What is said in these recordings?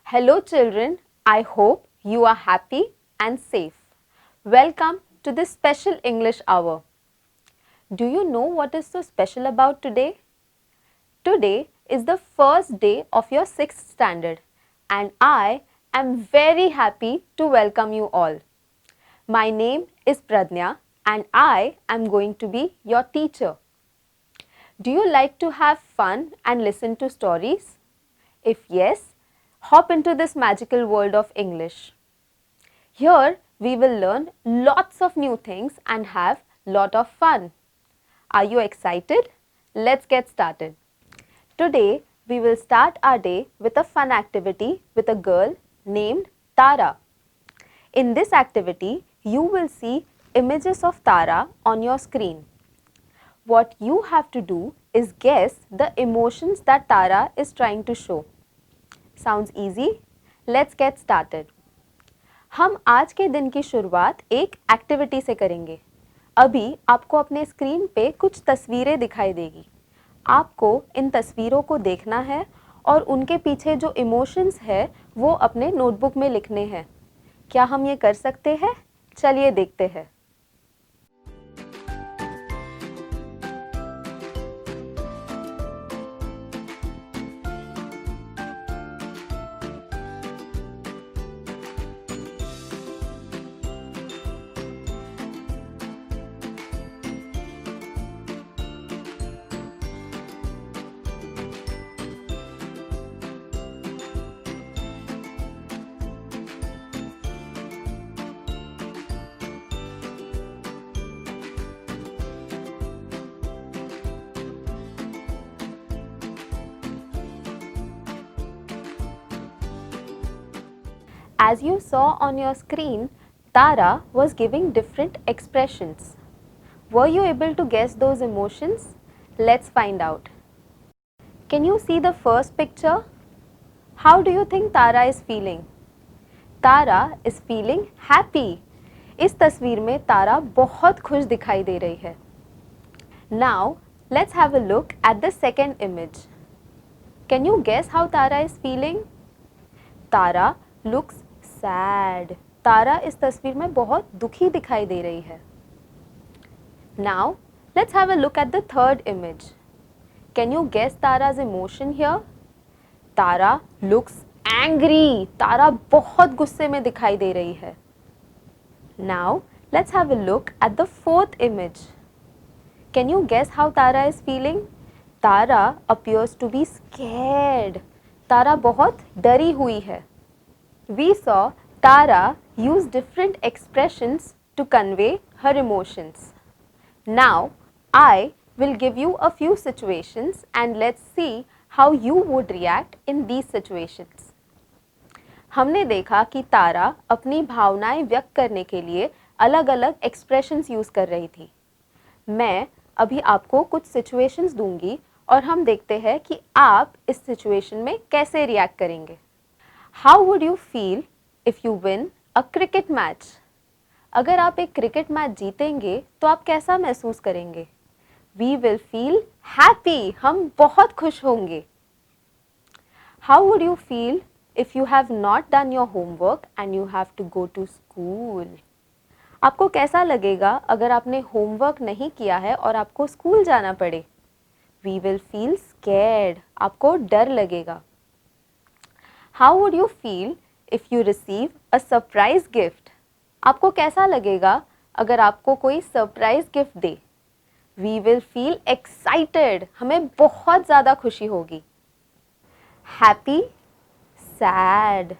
Hello children, I hope you are happy and safe. Welcome to this special English hour. Do you know what is so special about today? Today is the first day of your 6th standard and I am very happy to welcome you all. My name is Pradnya and I am going to be your teacher. Do you like to have fun and listen to stories? If yes, hop into this magical world of English. Here we will learn lots of new things and have lot of fun. Are you excited? Let's get started. Today we will start our day with a fun activity with a girl named Tara. In this activity, you will see images of Tara on your screen. What you have to do is guess the emotions that Tara is trying to show. Sounds easy? Let's get started. हम आज के दिन की शुरुआत एक activity से करेंगे। अभी आपको अपने स्क्रीन पे कुछ तस्वीरें दिखाई देगी। आपको इन तस्वीरों को देखना है और उनके पीछे जो इमोशंस है वो अपने नोटबुक में लिखने हैं। क्या हम ये कर सकते हैं? चलिए देखते हैं। As you saw on your screen, Tara was giving different expressions. Were you able to guess those emotions? Let's find out. Can you see the first picture? How do you think Tara is feeling? Tara is feeling happy. इस तस्वीर में तारा बहुत खुश दिखाई दे रही है. Now, let's have a look at the second image. Can you guess how Tara is feeling? Tara looks sad. तारा इस तस्वीर में बहुत दुखी दिखाई दे रही है. Now, let's have a look at the third image. Can you guess Tara's emotion here? Tara looks angry. तारा बहुत गुस्से में दिखाई दे रही है. Now, let's have a look at the fourth image. Can you guess how Tara is feeling? Tara appears to be scared. तारा बहुत डरी हुई है. We saw Tara use different expressions to convey her emotions. Now, I will give you a few situations and let's see how you would react in these situations. हमने देखा कि तारा अपनी भावनाएं व्यक्त करने के लिए अलग अलग एक्सप्रेशंस यूज़ कर रही थी. मैं अभी आपको कुछ सिचुएशंस दूंगी और हम देखते हैं कि आप इस सिचुएशन में कैसे रिएक्ट करेंगे. How would you feel if you win a cricket match? अगर आप एक क्रिकेट मैच जीतेंगे तो आप कैसा महसूस करेंगे? We will feel happy. हम बहुत खुश होंगे. How would you feel if you have not done your homework and you have to go to school? आपको कैसा लगेगा अगर आपने होमवर्क नहीं किया है और आपको स्कूल जाना पड़े? We will feel scared. आपको डर लगेगा. How would you feel if you receive a surprise gift? आपको कैसा लगेगा अगर आपको कोई surprise gift they? We will feel excited. हमें बहुत ज़्यादा खुशी होगी. Happy, sad,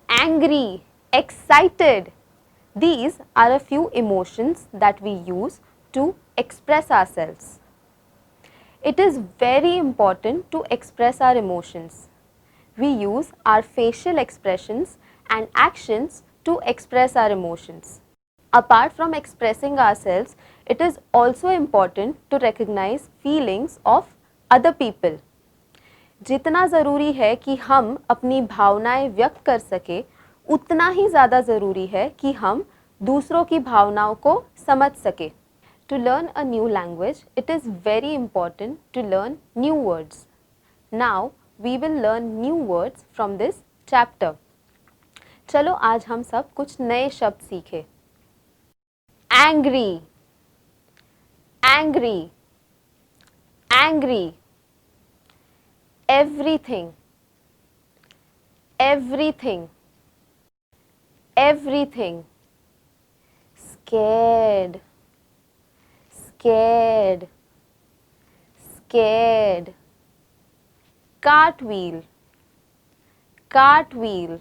angry, excited. These are a few emotions that we use to express ourselves. It is very important to express our emotions. We use our facial expressions and actions to express our emotions. Apart from expressing ourselves, it is also important to recognize feelings of other people. जितना ज़रूरी है कि हम अपनी भावनाएं व्यक्त कर सके, उतना ही ज़्यादा ज़रूरी है कि हम दूसरों की भावनाओं को समझ सके. To learn a new language, it is very important to learn new words. Now, we will learn new words from this chapter. चलो आज हम सब कुछ नए शब्द सीखें. Angry, angry, angry. Everything, everything, everything. Scared, scared, scared. Cartwheel, cartwheel,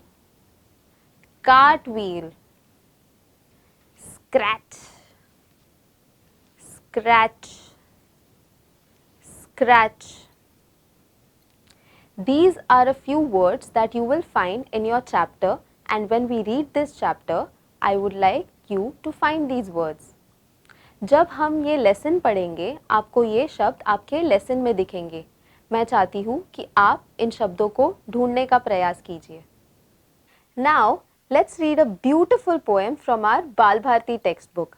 cartwheel. Scratch, scratch, scratch. These are a few words that you will find in your chapter, and when we read this chapter, I would like you to find these words. जब हम ये lesson पढ़ेंगे, आपको ये शब्द आपके lesson में दिखेंगे. मैं चाहती हूँ कि आप इन शब्दों को ढूंढने का प्रयास कीजिए. Now, let's read a beautiful poem from our Bal Bharati textbook.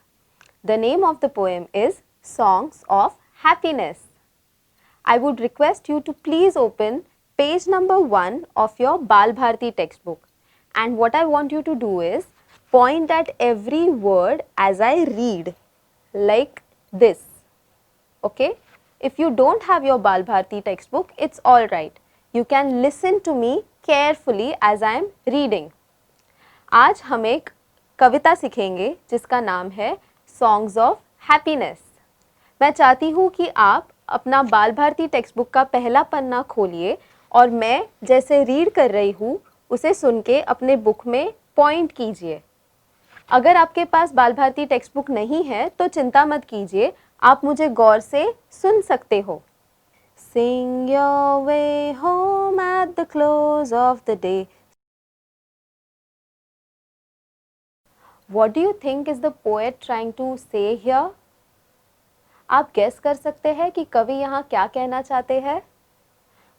The name of the poem is Songs of Happiness. I would request you to please open page number 1 of your Bal Bharati textbook. And what I want you to do is point at every word as I read, like this. Okay? If you don't have your Bal Bharati textbook, it's alright. You can listen to me carefully as I am reading. आज हम एक कविता सीखेंगे जिसका नाम है Songs of Happiness. मैं चाहती हूँ कि आप अपना बाल भारती टेक्स्ट बुक का पहला पन्ना खोलिए और मैं जैसे रीड कर रही हूँ उसे सुन के अपने बुक में पॉइंट कीजिए. अगर आपके पास बाल भारती टेक्स्ट बुक नहीं है तो चिंता मत कीजिए, आप मुझे गौर से सुन सकते हो. Sing your way home at the close of the day. What do you think is the poet trying to say here? आप गेस कर सकते हैं कि कवि यहाँ क्या कहना चाहते हैं?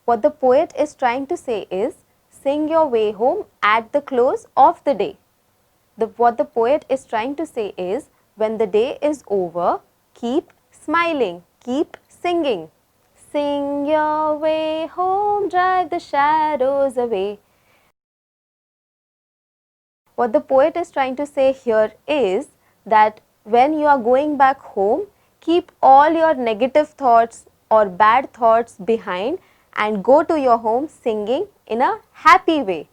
What the poet is trying to say is, sing your way home at the close of the day. What the poet is trying to say is, when the day is over, keep smiling, keep singing. Sing your way home, drive the shadows away. What the poet is trying to say here is that when you are going back home, keep all your negative thoughts or bad thoughts behind and go to your home singing in a happy way.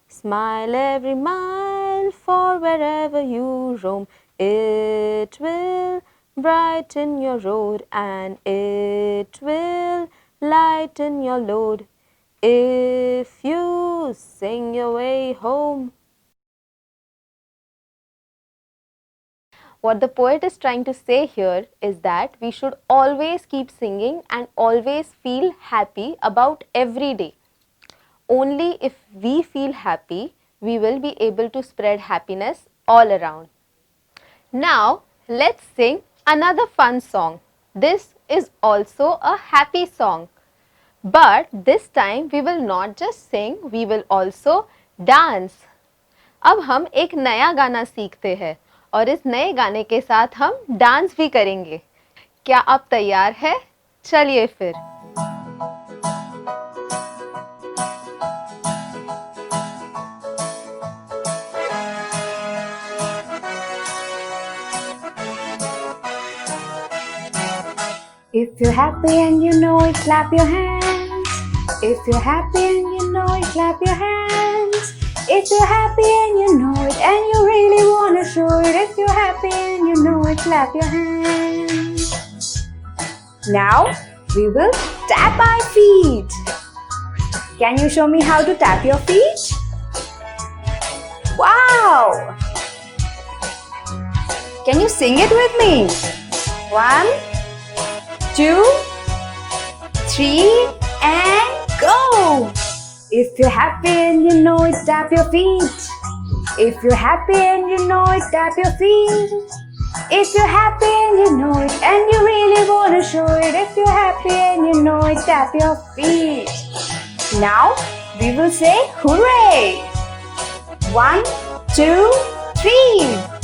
Smile every mile, for wherever you roam, it will brighten your road and it will lighten your load if you sing your way home. What the poet is trying to say here is that we should always keep singing and always feel happy about every day. Only if we feel happy, we will be able to spread happiness all around. Now, let's sing another fun song. This is also a happy song. But this time we will not just sing, we will also dance. अब हम एक नया गाना सीखते हैं और इस नए गाने के साथ हम डांस भी करेंगे. क्या आप तैयार हैं? चलिए फिर. If you're happy and you know it, clap your hands. If you're happy and you know it, clap your hands. If you're happy and you know it and you really want to show it, if you're happy and you know it, clap your hands. Now we will tap our feet. Can you show me how to tap your feet? Wow! Sing it with me. 1, 2, 3, and go! If you're happy and you know it, tap your feet. If you're happy and you know it, tap your feet. If you're happy and you know it, and you really wanna show it. If you're happy and you know it, tap your feet. Now we will say hooray! 1, 2, 3.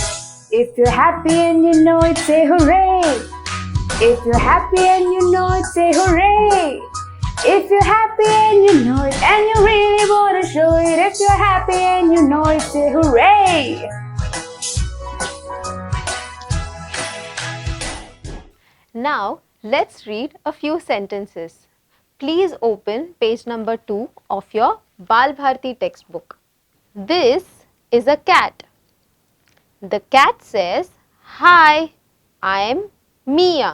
If you're happy and you know it, say hooray! If you're happy and you know it, say hooray! If you're happy and you know it, and you really wanna show it. If you're happy and you know it, say hooray! Now, let's read a few sentences. Please open page number 2 of your Bal Bharati textbook. This is a cat. The cat says, "Hi, I am Mia.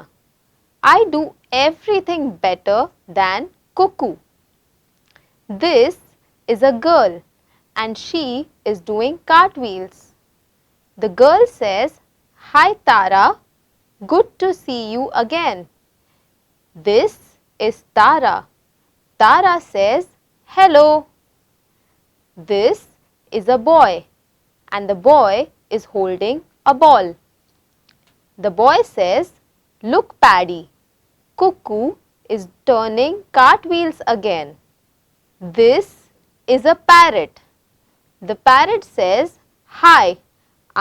I do everything better than Cuckoo." This is a girl and she is doing cartwheels. The girl says, "Hi Tara, good to see you again." This is Tara. Tara says, "Hello." This is a boy and the boy is holding a ball. The boy says, "Look Paddy, Cuckoo is turning cartwheels again." This is a parrot. The parrot says, "Hi,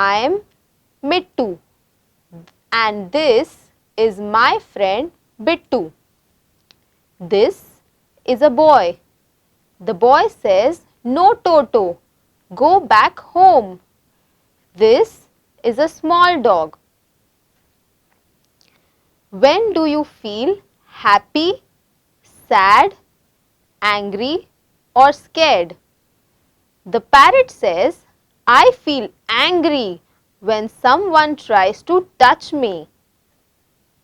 I am Mittu and this is my friend Bittu." This is a boy. The boy says, "No Toto, go back home." This is a small dog. When do you feel happy, sad, angry or scared? The parrot says, "I feel angry when someone tries to touch me."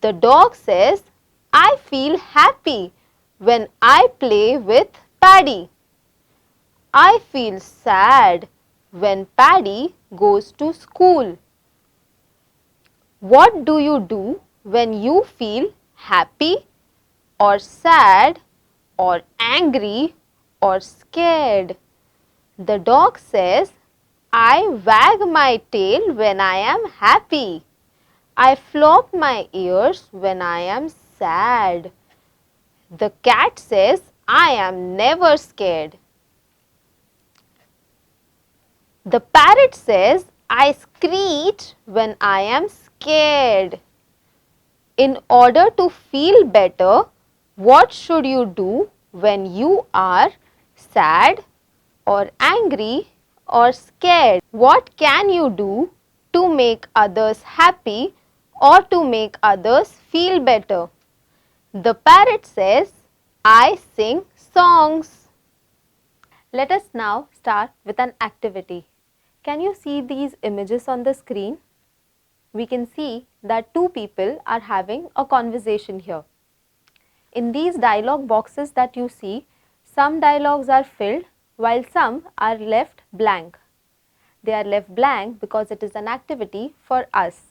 The dog says, "I feel happy when I play with Paddy." I feel sad when Paddy goes to school. What do you do when you feel happy or sad or angry or scared? The dog says, "I wag my tail when I am happy. I flop my ears when I am sad." The cat says, "I am never scared." The parrot says, "I screech when I am scared." In order to feel better, what should you do when you are sad or angry or scared? What can you do to make others happy or to make others feel better? The parrot says, "I sing songs." Let us now start with an activity. Can you see these images on the screen? We can see that two people are having a conversation here. In these dialogue boxes that you see, some dialogues are filled while some are left blank. They are left blank because it is an activity for us.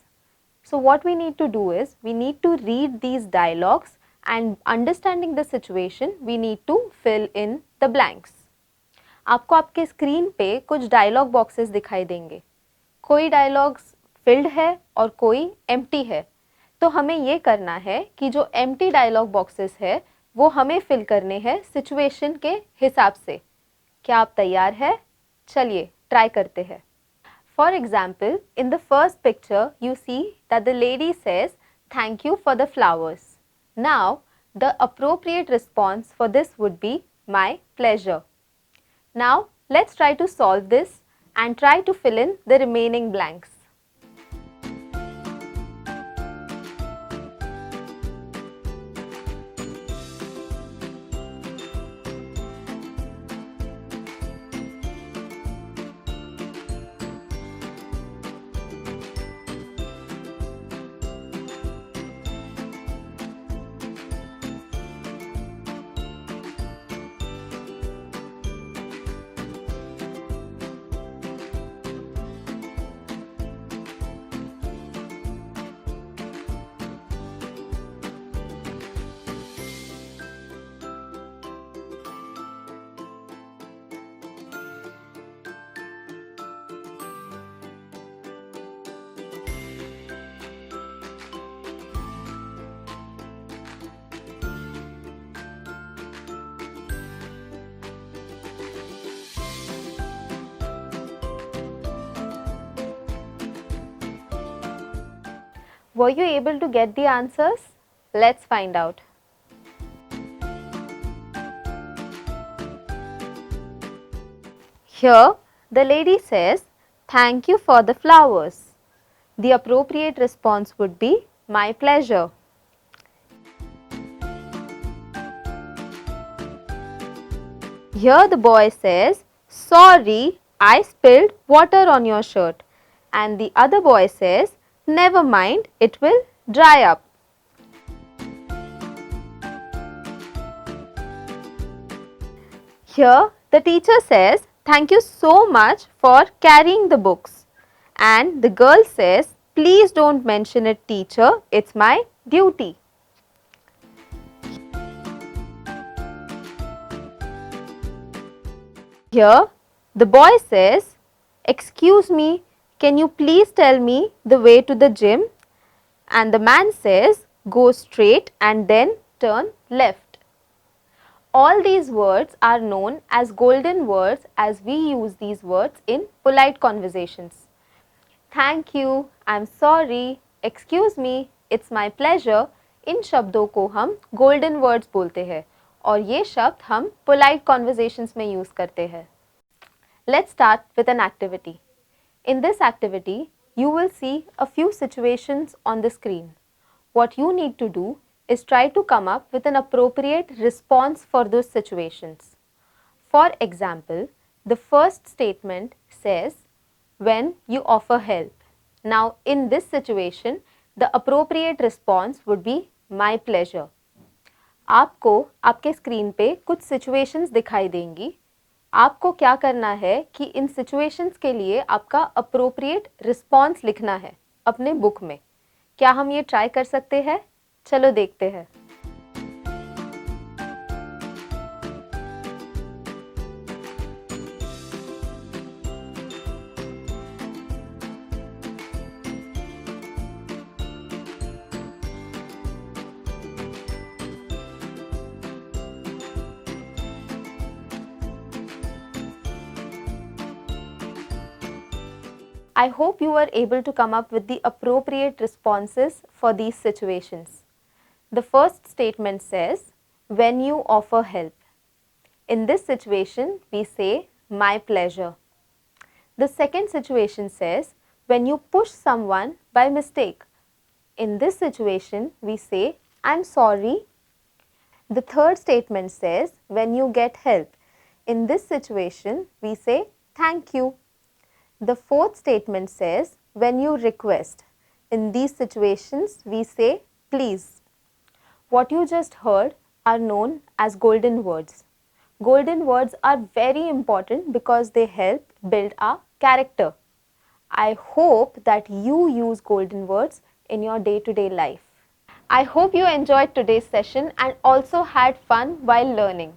So what we need to do is, we need to read these dialogues and understanding the situation, we need to fill in the blanks. आपको आपके screen पे कुछ dialogue boxes दिखाई देंगे. कोई dialogues field है और कोई एम्प्टी है. तो हमें ये करना है कि जो एम्प्टी डायलॉग बॉक्सेस है वो हमें फिल करने हैं सिचुएशन के हिसाब से. क्या आप तैयार है? चलिए ट्राई करते हैं. For example, in the first picture you see that the lady says, "thank you for the flowers." Now the appropriate response for this would be, "my pleasure." Now, let's try to solve this and try to fill in the remaining blanks. Were you able to get the answers? Let's find out. Here, the lady says, "Thank you for the flowers." The appropriate response would be, "My pleasure." Here the boy says, "Sorry, I spilled water on your shirt." And the other boy says, "Never mind, it will dry up." Here the teacher says, "Thank you so much for carrying the books." And the girl says, "Please don't mention it, teacher, it's my duty." Here the boy says, "Excuse me, can you please tell me the way to the gym?" And the man says, "Go straight and then turn left." All these words are known as golden words as we use these words in polite conversations. Thank you, I'm sorry, excuse me, it's my pleasure, इन शब्दों को हम golden words बोलते हैं और ये शब्द हम polite conversations में यूज करते हैं. Let's start with an activity. In this activity, you will see a few situations on the screen. What you need to do is try to come up with an appropriate response for those situations. For example, the first statement says, "When you offer help." Now, in this situation, the appropriate response would be, "My pleasure." आपको आपके screen पे कुछ situations दिखाई देंगी. आपको क्या करना है कि इन सिचुएशंस के लिए आपका अप्रोप्रिएट रिस्पॉन्स लिखना है अपने बुक में. क्या हम ये ट्राई कर सकते हैं? चलो देखते हैं. I hope you were able to come up with the appropriate responses for these situations. The first statement says, "When you offer help." In this situation, we say, "My pleasure." The second situation says, "When you push someone by mistake." In this situation, we say, "I'm sorry." The third statement says, "When you get help." In this situation, we say, "Thank you." The fourth statement says, "When you request." In these situations, we say, "Please." What you just heard are known as golden words. Golden words are very important because they help build our character. I hope that you use golden words in your day-to-day life. I hope you enjoyed today's session and also had fun while learning.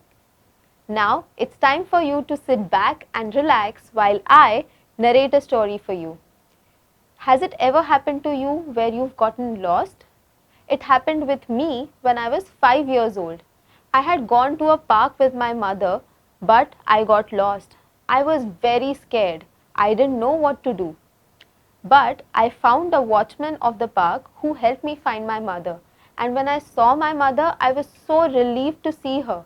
Now it's time for you to sit back and relax while I narrate a story for you. Has it ever happened to you where you've gotten lost? It happened with me when I was 5 years old. I had gone to a park with my mother, but I got lost. I was very scared. I didn't know what to do. But I found a watchman of the park who helped me find my mother. And when I saw my mother, I was so relieved to see her.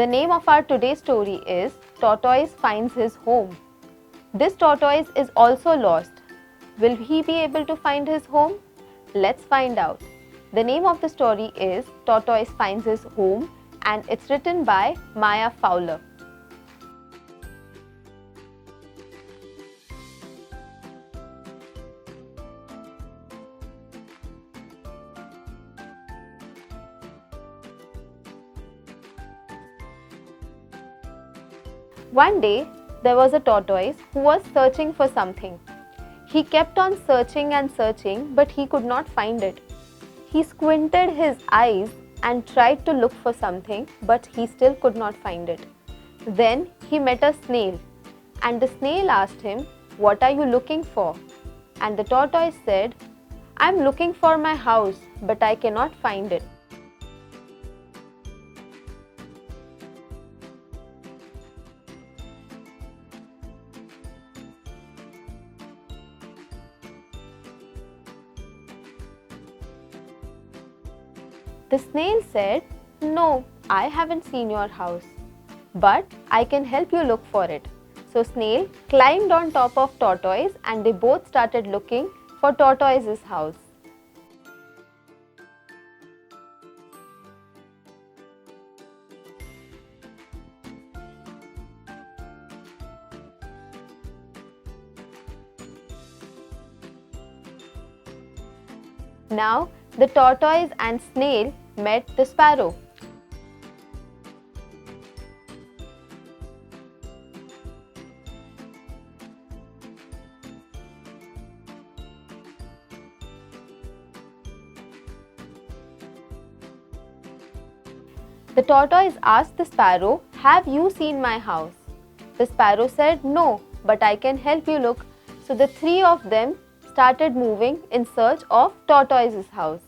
The name of our today's story is Tortoise Finds His Home. This tortoise is also lost. Will he be able to find his home? Let's find out. The name of the story is Tortoise Finds His Home and it's written by Maya Fowler. One day, there was a tortoise who was searching for something. He kept on searching and searching, but he could not find it. He squinted his eyes and tried to look for something, but he still could not find it. Then he met a snail, and the snail asked him, "What are you looking for?" And the tortoise said, "I'm looking for my house, but I cannot find it." The snail said, "No, I haven't seen your house, but I can help you look for it." So Snail climbed on top of Tortoise and they both started looking for Tortoise's house. Now the tortoise and snail met the sparrow. The tortoise asked the sparrow, "Have you seen my house?" The sparrow said, "No, but I can help you look." So the three of them started moving in search of Tortoise's house.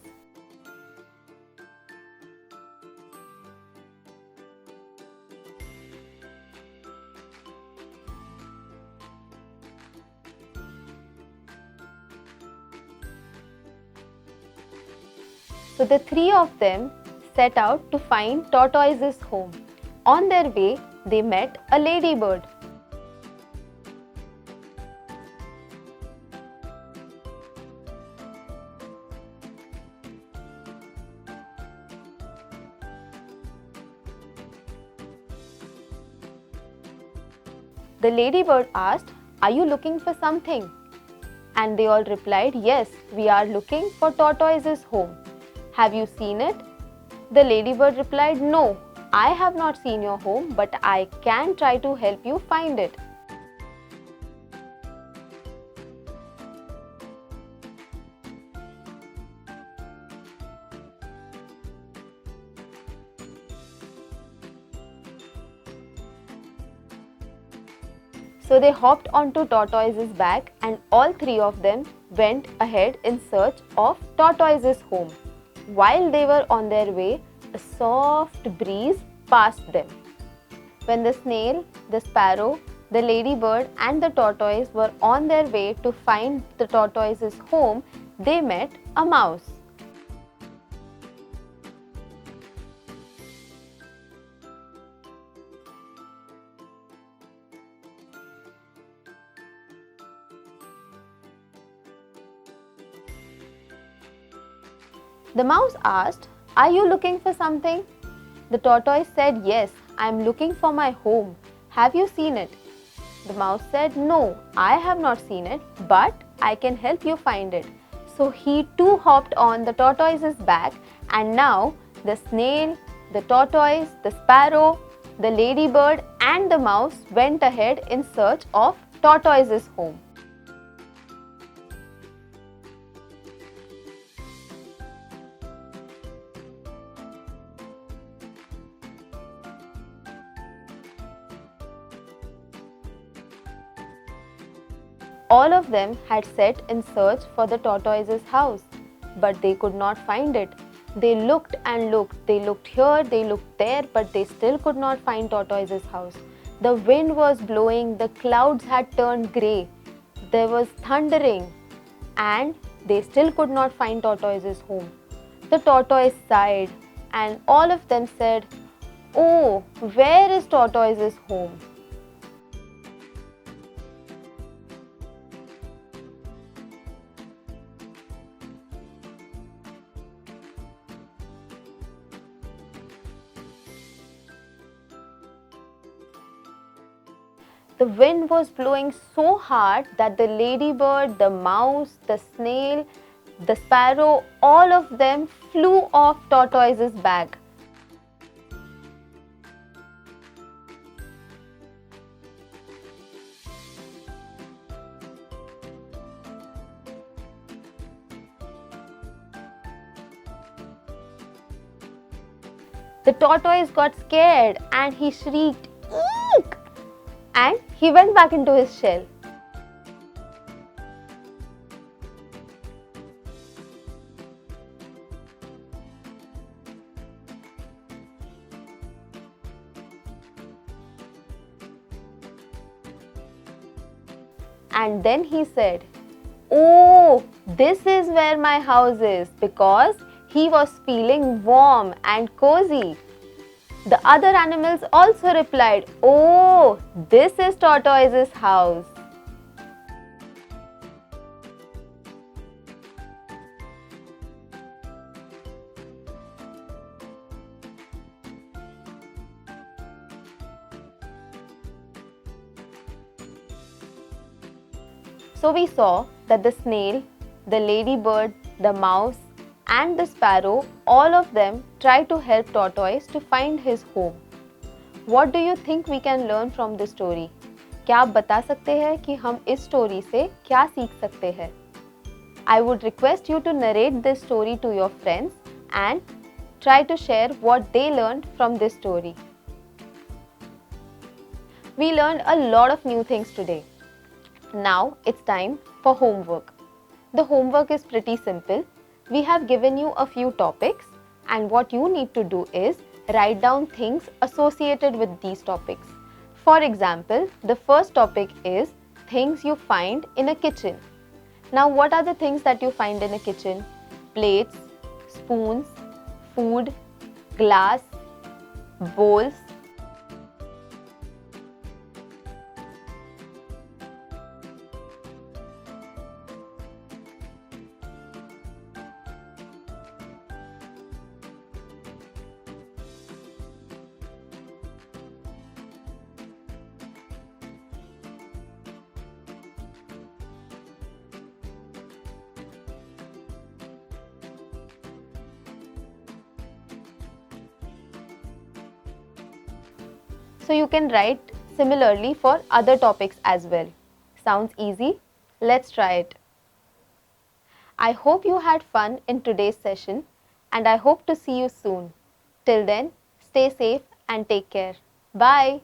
So the three of them set out to find Tortoise's home. On their way, they met a ladybird. The ladybird asked, "Are you looking for something?" And they all replied, "Yes, we are looking for Tortoise's home. Have you seen it?" The ladybird replied, "No, I have not seen your home, but I can try to help you find it." So they hopped onto Tortoise's back and all three of them went ahead in search of Tortoise's home. While they were on their way, a soft breeze passed them. When the snail, the sparrow, the ladybird and the tortoise were on their way to find the tortoise's home, they met a mouse. The mouse asked, "Are you looking for something?" The tortoise said, "Yes, I am looking for my home. Have you seen it?" The mouse said, "No, I have not seen it, but I can help you find it." So he too hopped on the tortoise's back, and now the snail, the tortoise, the sparrow, the ladybird and the mouse went ahead in search of Tortoise's home. All of them had set in search for the tortoise's house, but they could not find it. They looked and looked. They looked here, they looked there, but they still could not find Tortoise's house. The wind was blowing, the clouds had turned grey, there was thundering, and they still could not find Tortoise's home. The tortoise sighed, and all of them said, "Oh, where is Tortoise's home?" The wind was blowing so hard that the ladybird, the mouse, the snail, the sparrow, all of them flew off Tortoise's back. The tortoise got scared and he shrieked, "Eek!" and he went back into his shell. And then he said, "Oh, this is where my house is," because He was feeling warm and cozy. The other animals also replied, "Oh, this is Tortoise's house." So we saw that the snail, the ladybird, the mouse, and the sparrow, all of them try to help Tortoise to find his home. What do you think we can learn from this story? क्या आप बता सकते हैं कि हम इस story से क्या सीख सकते हैं? I would request you to narrate this story to your friends and try to share what they learned from this story. We learned a lot of new things today. Now it's time for homework. The homework is pretty simple. We have given you a few topics, and what you need to do is write down things associated with these topics. For example, the first topic is things you find in a kitchen. Now, what are the things that you find in a kitchen? Plates, spoons, food, glass, bowls. So you can write similarly for other topics as well. Sounds easy? Let's try it. I hope you had fun in today's session, and I hope to see you soon. Till then, stay safe and take care. Bye.